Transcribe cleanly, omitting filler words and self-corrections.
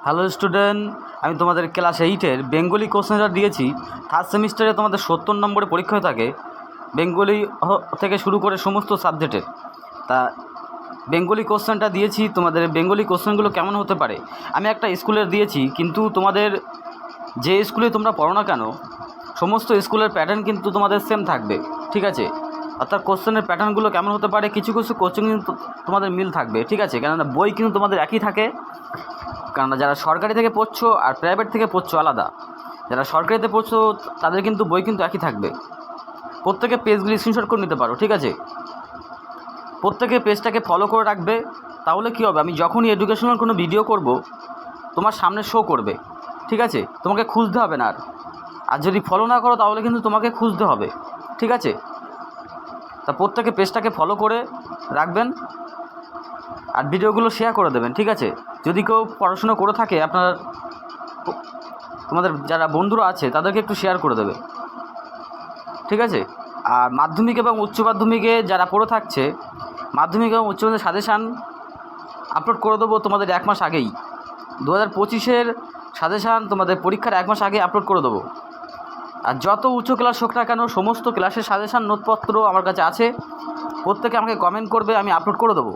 Hello student, আমি তোমাদের class 8-এর Bengali কোশ্চেনটা দিয়েছি। থার্ড সেমিস্টারে তোমাদের 70 নম্বরে পরীক্ষা থাকে বেঙ্গলি থেকে শুরু করে সমস্ত সাবজেক্টের। তা বেঙ্গলি কোশ্চেনটা দিয়েছি, তোমাদের বেঙ্গলি কোশ্চেনগুলো কেমন হতে পারে আমি একটা স্কুলের দিয়েছি, কিন্তু তোমাদের যে স্কুলে তোমরা পড়ো না কেন সমস্ত স্কুলের প্যাটার্ন কিন্তু তোমাদের সেম থাকবে, ঠিক আছে? অর্থাৎ কোশ্চেনের প্যাটার্নগুলো কেমন হতে পারে, কিছু কিছু কোচিং কিন্তু তোমাদের মিল থাকবে, ঠিক আছে? কেননা বই কিন্তু তোমাদের একই থাকে, কারণ যারা সরকারি থেকে পড়ছো আর প্রাইভেট থেকে পড়ছো আলাদা। যারা সরকারিতে পড়ছো তাদের কিন্তু বই কিন্তু একই থাকবে। প্রত্যেকে পেজগুলি স্ক্রিনশট করে নিতে পারো, ঠিক আছে? প্রত্যেকে পেজটাকে ফলো করে রাখবে, তাহলে কী হবে, আমি যখনই এডুকেশনাল কোনো ভিডিও করব তোমার সামনে শো করবে, ঠিক আছে? তোমাকে খুঁজতে হবে না। আর যদি ফলো না করো তাহলে কিন্তু তোমাকে খুঁজতে হবে, ঠিক আছে? তা প্রত্যেকে পেজটাকে ফলো করে রাখবেন আর ভিডিওগুলো শেয়ার করে দেবেন, ঠিক আছে? যদি কেউ পড়াশুনো করে থাকে তোমাদের যারা বন্ধুরা আছে তাদেরকে একটু শেয়ার করে দেবে, ঠিক আছে? আর মাধ্যমিক এবং উচ্চ মাধ্যমিকে যারা পড়ে থাকছে, মাধ্যমিক এবং উচ্চ মাধ্যমিক সাজেশান আপলোড করে দেবো তোমাদের 1 মাস আগেই। 2025-এর সাজেশান তোমাদের পরীক্ষার 1 মাস আগে আপলোড করে দেবো। আর যত উচ্চ ক্লাস হোক না কেন সমস্ত ক্লাসের সাজেশান নোটপত্র আমার কাছে আছে, প্রত্যেকে আমাকে কমেন্ট করবে, আমি আপলোড করে দেবো।